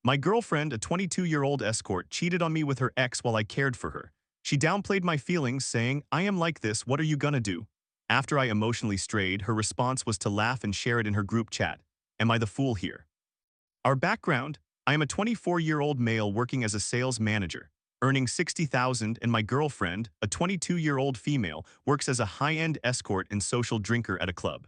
My girlfriend, a 22-year-old escort, cheated on me with her ex while I cared for her. She downplayed my feelings, saying, "I am like this, what are you gonna do?" After I emotionally strayed, her response was to laugh and share it in her group chat. Am I the fool here? Our background: I am a 24-year-old male working as a sales manager, earning 60,000, and my girlfriend, a 22-year-old female, works as a high-end escort and social drinker at a club.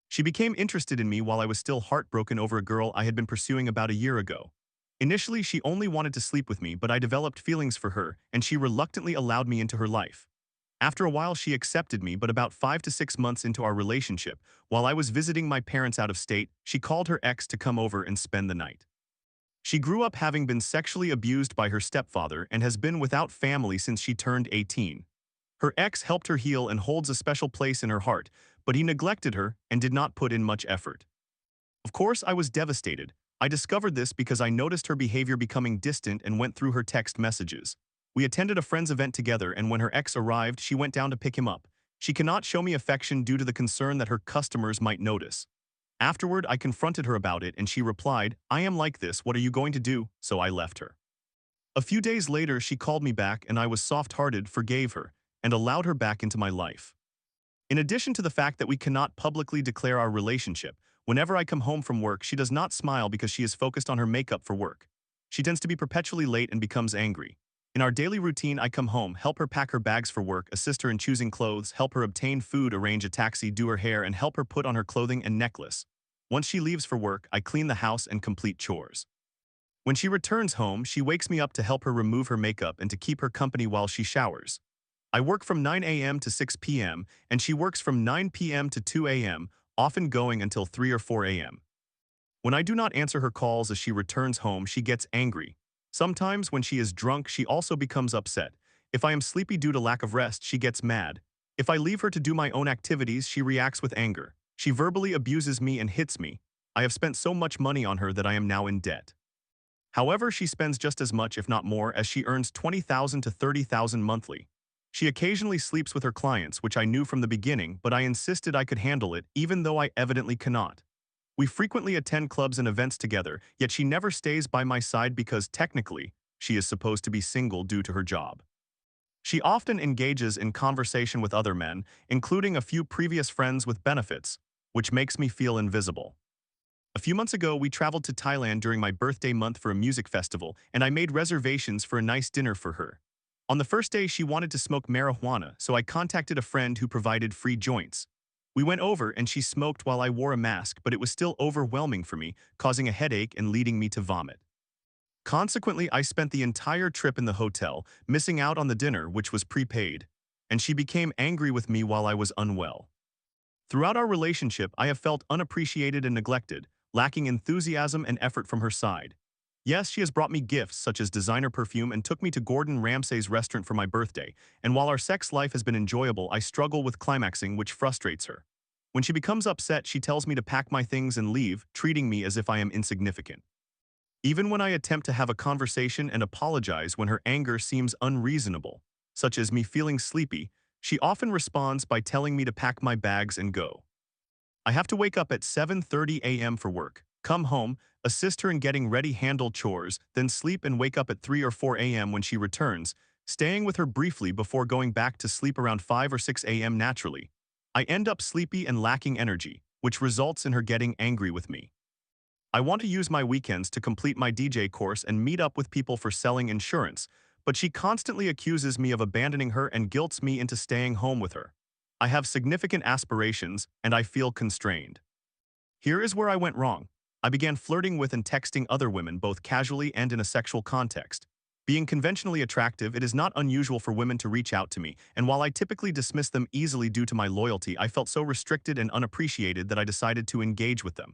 She became interested in me while I was still heartbroken over a girl I had been pursuing about a year ago. Initially, she only wanted to sleep with me, but I developed feelings for her, and she reluctantly allowed me into her life. After a while, she accepted me, but about 5 to 6 months into our relationship, while I was visiting my parents out of state, she called her ex to come over and spend the night. She grew up having been sexually abused by her stepfather and has been without family since she turned 18. Her ex helped her heal and holds a special place in her heart, but he neglected her and did not put in much effort. Of course, I was devastated. I discovered this because I noticed her behavior becoming distant and went through her text messages. We attended a friend's event together, and when her ex arrived, she went down to pick him up. She cannot show me affection due to the concern that her customers might notice. Afterward, I confronted her about it, and she replied, "I am like this, what are you going to do?" So I left her. A few days later, she called me back, and I was soft-hearted, forgave her, and allowed her back into my life. In addition to the fact that we cannot publicly declare our relationship, whenever I come home from work, she does not smile because she is focused on her makeup for work. She tends to be perpetually late and becomes angry. In our daily routine, I come home, help her pack her bags for work, assist her in choosing clothes, help her obtain food, arrange a taxi, do her hair, and help her put on her clothing and necklace. Once she leaves for work, I clean the house and complete chores. When she returns home, she wakes me up to help her remove her makeup and to keep her company while she showers. I work from 9 a.m. to 6 p.m., and she works from 9 p.m. to 2 a.m., often going until 3 or 4 a.m. When I do not answer her calls as she returns home, she gets angry. Sometimes when she is drunk, she also becomes upset. If I am sleepy due to lack of rest, she gets mad. If I leave her to do my own activities, she reacts with anger. She verbally abuses me and hits me. I have spent so much money on her that I am now in debt. However, she spends just as much, if not more, as she earns 20,000 to 30,000 monthly. She occasionally sleeps with her clients, which I knew from the beginning, but I insisted I could handle it, even though I evidently cannot. We frequently attend clubs and events together, yet she never stays by my side because, technically, she is supposed to be single due to her job. She often engages in conversation with other men, including a few previous friends with benefits, which makes me feel invisible. A few months ago, we traveled to Thailand during my birthday month for a music festival, and I made reservations for a nice dinner for her. On the first day, she wanted to smoke marijuana, so I contacted a friend who provided free joints. We went over and she smoked while I wore a mask, but it was still overwhelming for me, causing a headache and leading me to vomit. Consequently, I spent the entire trip in the hotel, missing out on the dinner, which was prepaid, and she became angry with me while I was unwell. Throughout our relationship, I have felt unappreciated and neglected, lacking enthusiasm and effort from her side. Yes, she has brought me gifts such as designer perfume and took me to Gordon Ramsay's restaurant for my birthday, and while our sex life has been enjoyable, I struggle with climaxing, which frustrates her. When she becomes upset, she tells me to pack my things and leave, treating me as if I am insignificant. Even when I attempt to have a conversation and apologize when her anger seems unreasonable, such as me feeling sleepy, she often responds by telling me to pack my bags and go. I have to wake up at 7:30 a.m. for work, come home, assist her in getting ready, handle chores, then sleep and wake up at 3 or 4 a.m. when she returns, staying with her briefly before going back to sleep around 5 or 6 a.m. naturally. I end up sleepy and lacking energy, which results in her getting angry with me. I want to use my weekends to complete my DJ course and meet up with people for selling insurance, but she constantly accuses me of abandoning her and guilts me into staying home with her. I have significant aspirations, and I feel constrained. Here is where I went wrong. I began flirting with and texting other women both casually and in a sexual context. Being conventionally attractive, it is not unusual for women to reach out to me, and while I typically dismiss them easily due to my loyalty, I felt so restricted and unappreciated that I decided to engage with them.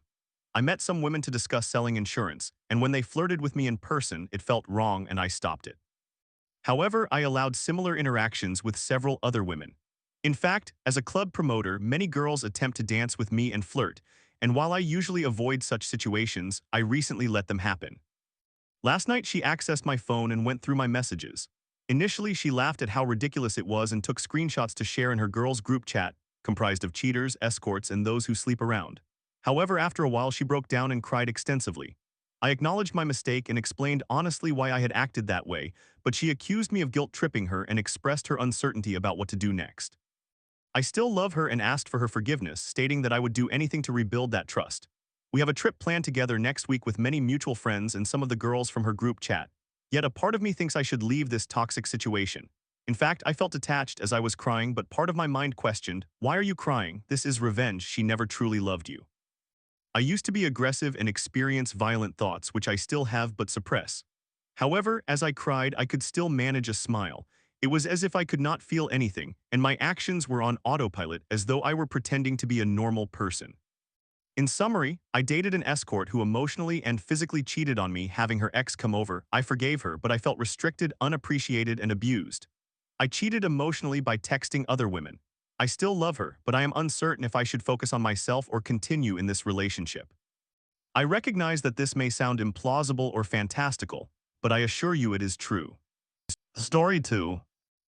I met some women to discuss selling insurance, and when they flirted with me in person, it felt wrong and I stopped it. However, I allowed similar interactions with several other women. In fact, as a club promoter, many girls attempt to dance with me and flirt, and while I usually avoid such situations, I recently let them happen. Last night, she accessed my phone and went through my messages. Initially, she laughed at how ridiculous it was and took screenshots to share in her girls' group chat, comprised of cheaters, escorts, and those who sleep around. However, after a while, she broke down and cried extensively. I acknowledged my mistake and explained honestly why I had acted that way, but she accused me of guilt-tripping her and expressed her uncertainty about what to do next. I still love her and asked for her forgiveness, stating that I would do anything to rebuild that trust. We have a trip planned together next week with many mutual friends and some of the girls from her group chat. Yet a part of me thinks I should leave this toxic situation. In fact, I felt detached as I was crying, but part of my mind questioned, "Why are you crying? This is revenge. She never truly loved you." I used to be aggressive and experience violent thoughts, which I still have but suppress. However, as I cried, I could still manage a smile. It was as if I could not feel anything, and my actions were on autopilot as though I were pretending to be a normal person. In summary, I dated an escort who emotionally and physically cheated on me, having her ex come over. I forgave her, but I felt restricted, unappreciated, and abused. I cheated emotionally by texting other women. I still love her, but I am uncertain if I should focus on myself or continue in this relationship. I recognize that this may sound implausible or fantastical, but I assure you it is true. Story 2.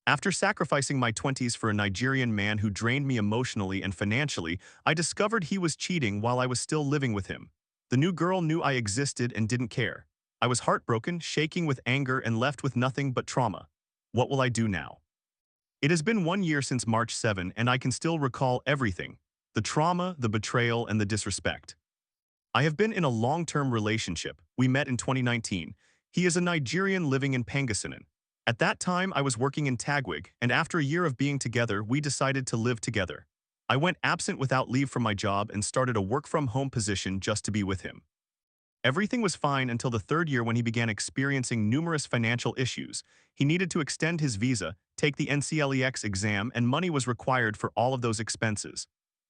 After sacrificing my 20s for a Nigerian man who drained me emotionally and financially, I discovered he was cheating while I was still living with him. The new girl knew I existed and didn't care. I was heartbroken, shaking with anger, and left with nothing but trauma. What will I do now? It has been 1 year since March 7, and I can still recall everything: the trauma, the betrayal, and the disrespect. I have been in a long-term relationship. We met in 2019. He is a Nigerian living in Pangasinan. At that time, I was working in Tagwig, and after a year of being together, we decided to live together. I went absent without leave from my job and started a work-from-home position just to be with him. Everything was fine until the third year when he began experiencing numerous financial issues. He needed to extend his visa, take the NCLEX exam, and money was required for all of those expenses.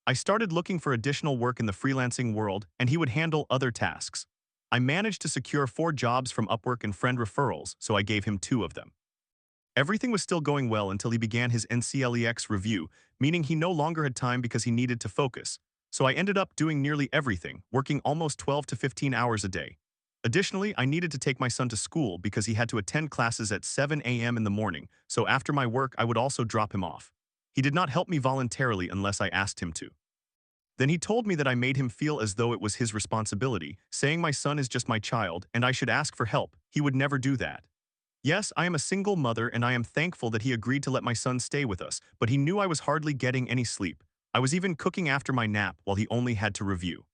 I started looking for additional work in the freelancing world, and he would handle other tasks. I managed to secure 4 jobs from Upwork and friend referrals, so I gave him 2 of them. Everything was still going well until he began his NCLEX review, meaning he no longer had time because he needed to focus. So I ended up doing nearly everything, working almost 12 to 15 hours a day. Additionally, I needed to take my son to school because he had to attend classes at 7 a.m. in the morning, so after my work I would also drop him off. He did not help me voluntarily unless I asked him to. Then he told me that I made him feel as though it was his responsibility, saying my son is just my child and I should ask for help. He would never do that. Yes, I am a single mother and I am thankful that he agreed to let my son stay with us, but he knew I was hardly getting any sleep. I was even cooking after my nap while he only had to review.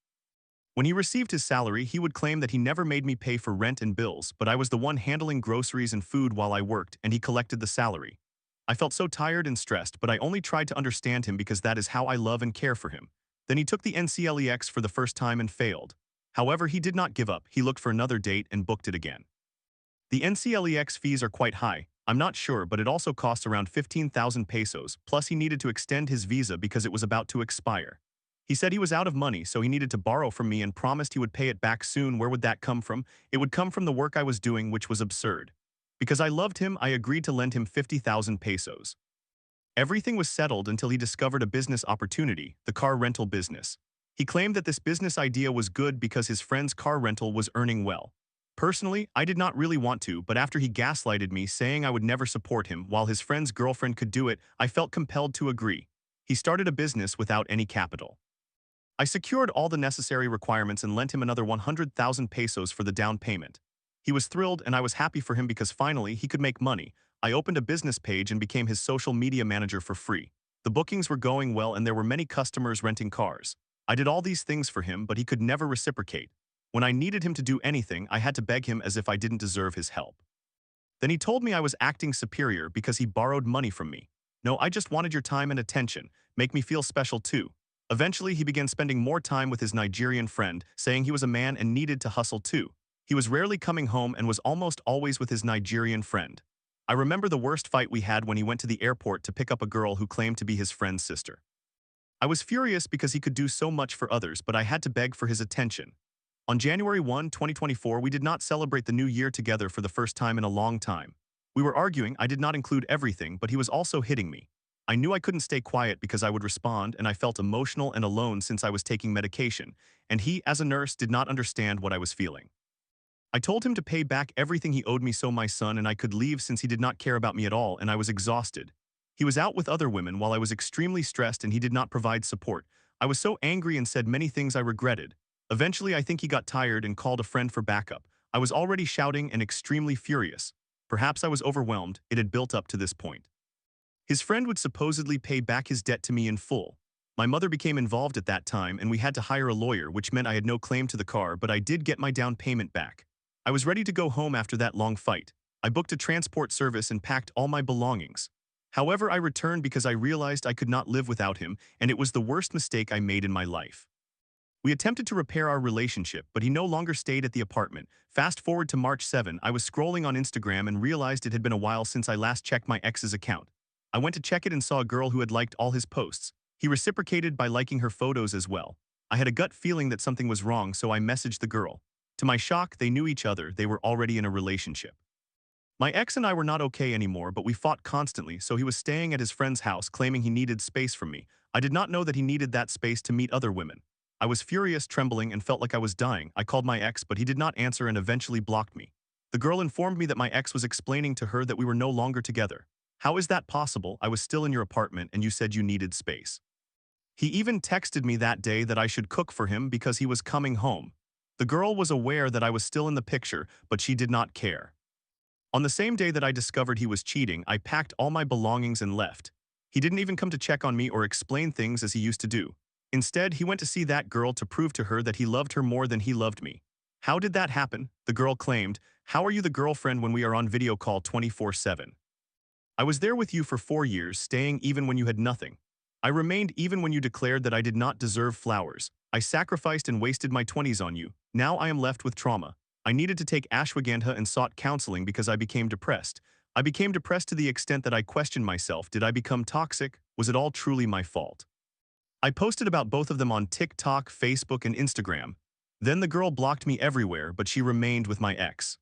When he received his salary, he would claim that he never made me pay for rent and bills, but I was the one handling groceries and food while I worked, and he collected the salary. I felt so tired and stressed, but I only tried to understand him because that is how I love and care for him. Then he took the NCLEX for the first time and failed. However, he did not give up. He looked for another date and booked it again. The NCLEX fees are quite high. I'm not sure, but it also costs around 15,000 pesos, plus he needed to extend his visa because it was about to expire. He said he was out of money, so he needed to borrow from me and promised he would pay it back soon. Where would that come from? It would come from the work I was doing, which was absurd. Because I loved him, I agreed to lend him 50,000 pesos. Everything was settled until he discovered a business opportunity, the car rental business. He claimed that this business idea was good because his friend's car rental was earning well. Personally, I did not really want to, but after he gaslighted me saying I would never support him while his friend's girlfriend could do it, I felt compelled to agree. He started a business without any capital. I secured all the necessary requirements and lent him another 100,000 pesos for the down payment. He was thrilled and I was happy for him because finally he could make money. I opened a business page and became his social media manager for free. The bookings were going well and there were many customers renting cars. I did all these things for him, but he could never reciprocate. When I needed him to do anything, I had to beg him as if I didn't deserve his help. Then he told me I was acting superior because he borrowed money from me. No, I just wanted your time and attention. Make me feel special too. Eventually, he began spending more time with his Nigerian friend, saying he was a man and needed to hustle too. He was rarely coming home and was almost always with his Nigerian friend. I remember the worst fight we had when he went to the airport to pick up a girl who claimed to be his friend's sister. I was furious because he could do so much for others, but I had to beg for his attention. On January 1, 2024, we did not celebrate the new year together for the first time in a long time. We were arguing. I did not include everything, but he was also hitting me. I knew I couldn't stay quiet because I would respond, and I felt emotional and alone since I was taking medication, and he, as a nurse, did not understand what I was feeling. I told him to pay back everything he owed me so my son and I could leave since he did not care about me at all, and I was exhausted. He was out with other women while I was extremely stressed and he did not provide support. I was so angry and said many things I regretted. Eventually, I think he got tired and called a friend for backup. I was already shouting and extremely furious. Perhaps I was overwhelmed, it had built up to this point. His friend would supposedly pay back his debt to me in full. My mother became involved at that time and we had to hire a lawyer, which meant I had no claim to the car, but I did get my down payment back. I was ready to go home after that long fight. I booked a transport service and packed all my belongings. However, I returned because I realized I could not live without him, and it was the worst mistake I made in my life. We attempted to repair our relationship, but he no longer stayed at the apartment. Fast forward to March 7, I was scrolling on Instagram and realized it had been a while since I last checked my ex's account. I went to check it and saw a girl who had liked all his posts. He reciprocated by liking her photos as well. I had a gut feeling that something was wrong, so I messaged the girl. To my shock, they knew each other, they were already in a relationship. My ex and I were not okay anymore, but we fought constantly, so he was staying at his friend's house claiming he needed space from me. I did not know that he needed that space to meet other women. I was furious, trembling, and felt like I was dying. I called my ex, but he did not answer and eventually blocked me. The girl informed me that my ex was explaining to her that we were no longer together. How is that possible? I was still in your apartment and you said you needed space. He even texted me that day that I should cook for him because he was coming home. The girl was aware that I was still in the picture, but she did not care. On the same day that I discovered he was cheating, I packed all my belongings and left. He didn't even come to check on me or explain things as he used to do. Instead, he went to see that girl to prove to her that he loved her more than he loved me. How did that happen? The girl claimed, "How are you the girlfriend when we are on video call 24/7? I was there with you for 4 years, staying even when you had nothing. I remained even when you declared that I did not deserve flowers. I sacrificed and wasted my 20s on you. Now I am left with trauma. I needed to take ashwagandha and sought counseling because I became depressed. I became depressed to the extent that I questioned myself. Did I become toxic? Was it all truly my fault?" I posted about both of them on TikTok, Facebook, and Instagram. Then the girl blocked me everywhere, but she remained with my ex.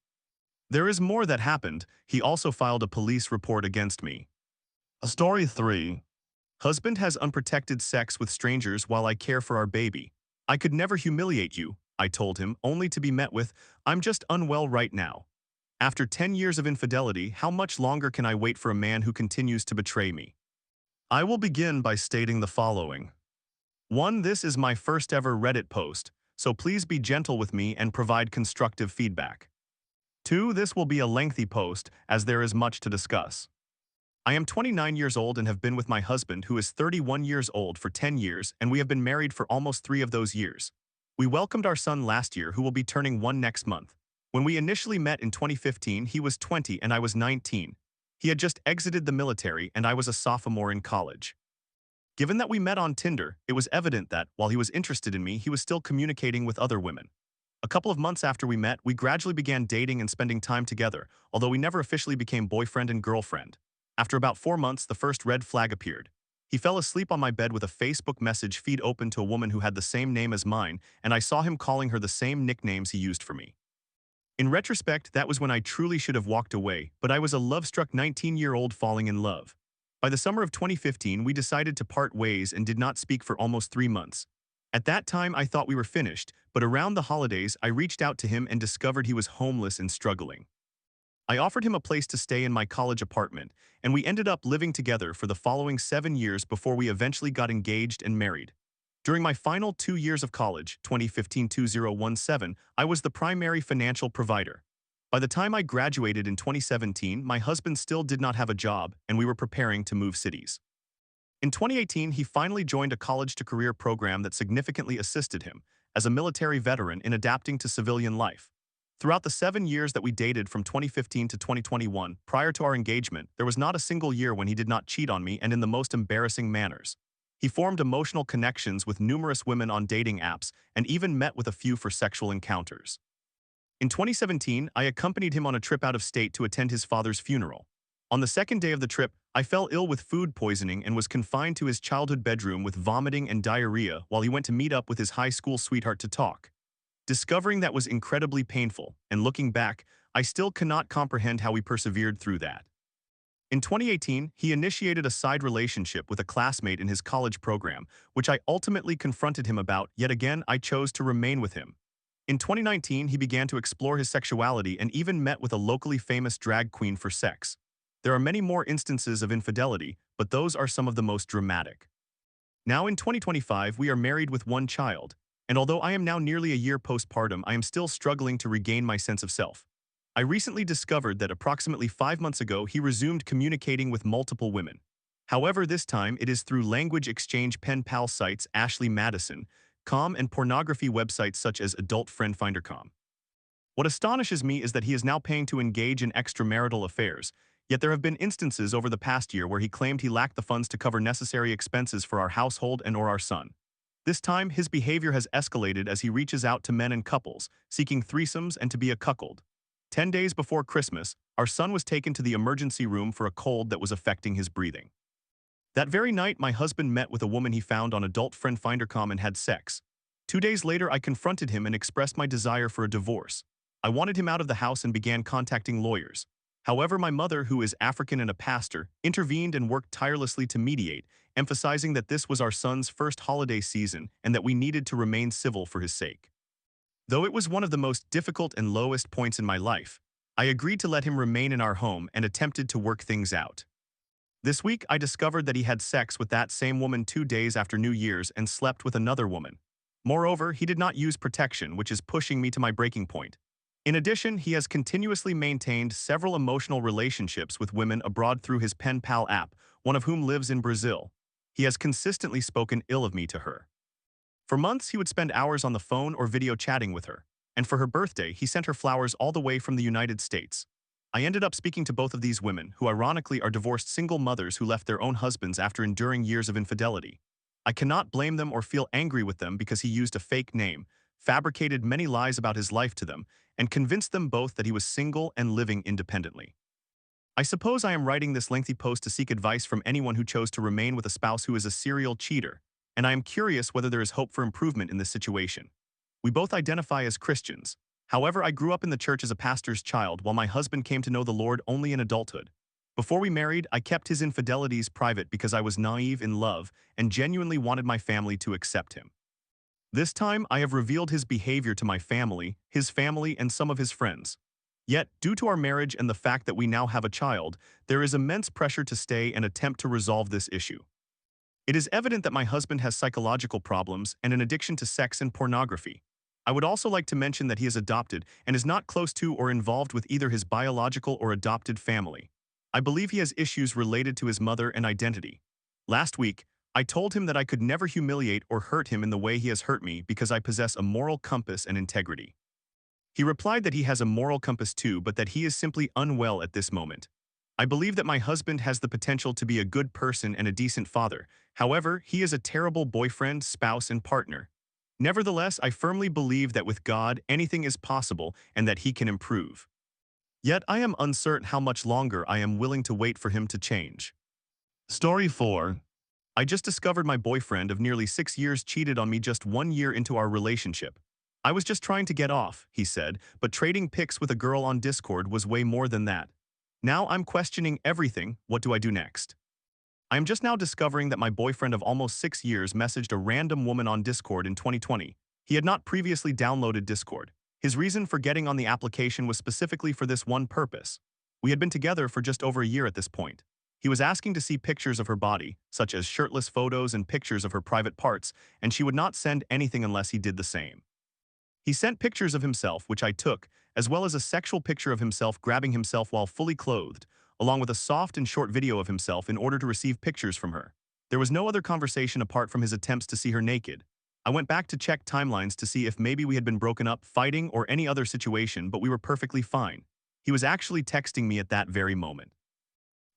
There is more that happened. He also filed a police report against me. Story 3. Husband has unprotected sex with strangers while I care for our baby. I could never humiliate you, I told him, only to be met with, "I'm just unwell right now." After 10 years of infidelity, how much longer can I wait for a man who continues to betray me? I will begin by stating the following. 1. This is my first ever Reddit post, so please be gentle with me and provide constructive feedback. 2. This will be a lengthy post, as there is much to discuss. I am 29 years old and have been with my husband, who is 31 years old, for 10 years, and we have been married for almost 3 of those years. We welcomed our son last year, who will be turning 1 next month. When we initially met in 2015, he was 20 and I was 19. He had just exited the military and I was a sophomore in college. Given that we met on Tinder, it was evident that, while he was interested in me, he was still communicating with other women. A couple of months after we met, we gradually began dating and spending time together, although we never officially became boyfriend and girlfriend. After about 4 months, the first red flag appeared. He fell asleep on my bed with a Facebook message feed open to a woman who had the same name as mine, and I saw him calling her the same nicknames he used for me. In retrospect, that was when I truly should have walked away, but I was a love-struck 19-year-old falling in love. By the summer of 2015, we decided to part ways and did not speak for almost 3 months. At that time, I thought we were finished, but around the holidays, I reached out to him and discovered he was homeless and struggling. I offered him a place to stay in my college apartment, and we ended up living together for the following 7 years before we eventually got engaged and married. During my final 2 years of college, 2015-2017, I was the primary financial provider. By the time I graduated in 2017, my husband still did not have a job, and we were preparing to move cities. In 2018, he finally joined a college-to-career program that significantly assisted him, as a military veteran, in adapting to civilian life. Throughout the 7 years that we dated from 2015 to 2021, prior to our engagement, there was not a single year when he did not cheat on me, and in the most embarrassing manners. He formed emotional connections with numerous women on dating apps and even met with a few for sexual encounters. In 2017, I accompanied him on a trip out of state to attend his father's funeral. On the second day of the trip, I fell ill with food poisoning and was confined to his childhood bedroom with vomiting and diarrhea while he went to meet up with his high school sweetheart to talk. Discovering that was incredibly painful, and looking back, I still cannot comprehend how we persevered through that. In 2018, he initiated a side relationship with a classmate in his college program, which I ultimately confronted him about. Yet again, I chose to remain with him. In 2019, he began to explore his sexuality and even met with a locally famous drag queen for sex. There are many more instances of infidelity, but those are some of the most dramatic. Now in 2025, we are married with 1 child. And although I am now nearly a year postpartum, I am still struggling to regain my sense of self. I recently discovered that approximately 5 months ago he resumed communicating with multiple women. However, this time it is through language exchange pen pal sites Ashley Madison, com and pornography websites such as Adult Friend Finder.com. What astonishes me is that he is now paying to engage in extramarital affairs, yet there have been instances over the past year where he claimed he lacked the funds to cover necessary expenses for our household and or our son. This time, his behavior has escalated as he reaches out to men and couples, seeking threesomes and to be a cuckold. 10 days before Christmas, our son was taken to the emergency room for a cold that was affecting his breathing. That very night, my husband met with a woman he found on Adult Friend Finder.com and had sex. 2 days later, I confronted him and expressed my desire for a divorce. I wanted him out of the house and began contacting lawyers. However, my mother, who is African and a pastor, intervened and worked tirelessly to mediate, emphasizing that this was our son's first holiday season and that we needed to remain civil for his sake. Though it was one of the most difficult and lowest points in my life, I agreed to let him remain in our home and attempted to work things out. This week, I discovered that he had sex with that same woman 2 days after New Year's and slept with another woman. Moreover, he did not use protection, which is pushing me to my breaking point. In addition, he has continuously maintained several emotional relationships with women abroad through his pen pal app, one of whom lives in Brazil. He has consistently spoken ill of me to her. For months, he would spend hours on the phone or video chatting with her, and for her birthday, he sent her flowers all the way from the United States. I ended up speaking to both of these women, who ironically are divorced single mothers who left their own husbands after enduring years of infidelity. I cannot blame them or feel angry with them because he used a fake name, fabricated many lies about his life to them, and convinced them both that he was single and living independently. I suppose I am writing this lengthy post to seek advice from anyone who chose to remain with a spouse who is a serial cheater, and I am curious whether there is hope for improvement in this situation. We both identify as Christians. However, I grew up in the church as a pastor's child while my husband came to know the Lord only in adulthood. Before we married, I kept his infidelities private because I was naive in love and genuinely wanted my family to accept him. This time, I have revealed his behavior to my family, and some of his friends. Yet, due to our marriage and the fact that we now have a child, there is immense pressure to stay and attempt to resolve this issue. It is evident that my husband has psychological problems and an addiction to sex and pornography. I would also like to mention that he is adopted and is not close to or involved with either his biological or adopted family. I believe he has issues related to his mother and identity. Last week, I told him that I could never humiliate or hurt him in the way he has hurt me because I possess a moral compass and integrity. He replied that he has a moral compass too, but that he is simply unwell at this moment. I believe that my husband has the potential to be a good person and a decent father. However, he is a terrible boyfriend, spouse, and partner. Nevertheless, I firmly believe that with God, anything is possible and that he can improve. Yet I am uncertain how much longer I am willing to wait for him to change. Story 4. I just discovered my boyfriend of nearly 6 years cheated on me just 1 year into our relationship. I was just trying to get off, he said, but trading pics with a girl on Discord was way more than that. Now I'm questioning everything. What do I do next? I am just now discovering that my boyfriend of almost 6 years messaged a random woman on Discord in 2020. He had not previously downloaded Discord. His reason for getting on the application was specifically for this one purpose. We had been together for just over a year at this point. He was asking to see pictures of her body, such as shirtless photos and pictures of her private parts, and she would not send anything unless he did the same. He sent pictures of himself, which I took, as well as a sexual picture of himself grabbing himself while fully clothed, along with a soft and short video of himself in order to receive pictures from her. There was no other conversation apart from his attempts to see her naked. I went back to check timelines to see if maybe we had been broken up, fighting, or any other situation, but we were perfectly fine. He was actually texting me at that very moment.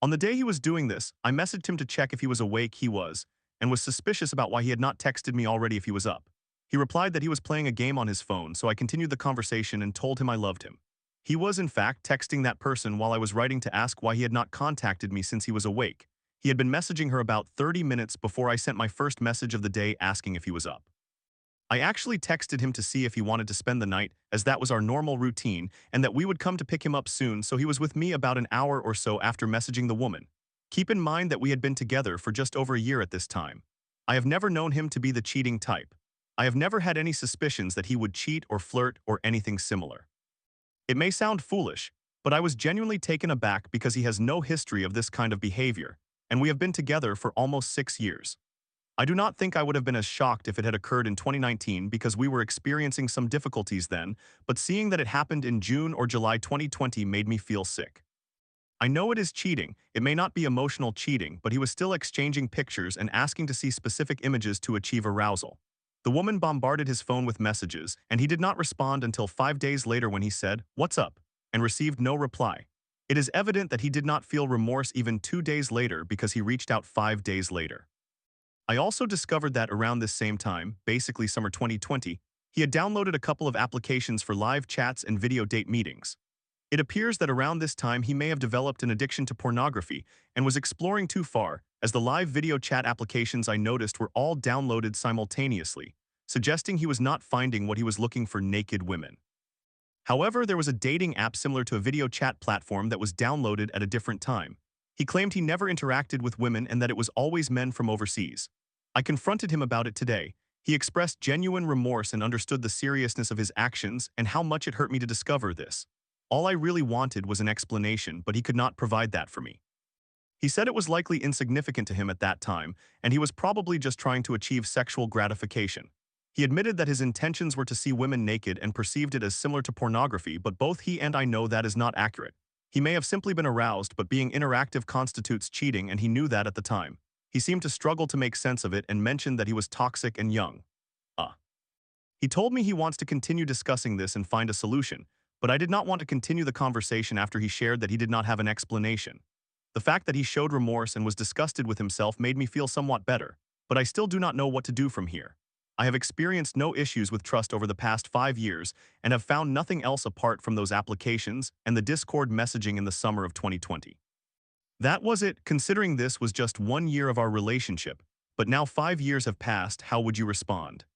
On the day he was doing this, I messaged him to check if he was awake. He was, and was suspicious about why he had not texted me already if he was up. He replied that he was playing a game on his phone, so I continued the conversation and told him I loved him. He was, in fact, texting that person while I was writing to ask why he had not contacted me since he was awake. He had been messaging her about 30 minutes before I sent my first message of the day asking if he was up. I actually texted him to see if he wanted to spend the night, as that was our normal routine, and that we would come to pick him up soon, so he was with me about an hour or so after messaging the woman. Keep in mind that we had been together for just over a year at this time. I have never known him to be the cheating type. I have never had any suspicions that he would cheat or flirt or anything similar. It may sound foolish, but I was genuinely taken aback because he has no history of this kind of behavior, and we have been together for almost 6 years. I do not think I would have been as shocked if it had occurred in 2019 because we were experiencing some difficulties then, but seeing that it happened in June or July 2020 made me feel sick. I know it is cheating, it may not be emotional cheating, but he was still exchanging pictures and asking to see specific images to achieve arousal. The woman bombarded his phone with messages, and he did not respond until 5 days later when he said, "What's up?" and received no reply. It is evident that he did not feel remorse even 2 days later because he reached out 5 days later. I also discovered that around this same time, basically summer 2020, he had downloaded a couple of applications for live chats and video date meetings. It appears that around this time he may have developed an addiction to pornography and was exploring too far, as the live video chat applications I noticed were all downloaded simultaneously, suggesting he was not finding what he was looking for: naked women. However, there was a dating app similar to a video chat platform that was downloaded at a different time. He claimed he never interacted with women and that it was always men from overseas. I confronted him about it today. He expressed genuine remorse and understood the seriousness of his actions and how much it hurt me to discover this. All I really wanted was an explanation, but he could not provide that for me. He said it was likely insignificant to him at that time, and he was probably just trying to achieve sexual gratification. He admitted that his intentions were to see women naked and perceived it as similar to pornography, but both he and I know that is not accurate. He may have simply been aroused, but being interactive constitutes cheating, and he knew that at the time. He seemed to struggle to make sense of it and mentioned that he was toxic and young. He told me he wants to continue discussing this and find a solution, but I did not want to continue the conversation after he shared that he did not have an explanation. The fact that he showed remorse and was disgusted with himself made me feel somewhat better, but I still do not know what to do from here. I have experienced no issues with trust over the past 5 years and have found nothing else apart from those applications and the Discord messaging in the summer of 2020. That was it, considering this was just 1 year of our relationship, but now 5 years have passed. How would you respond?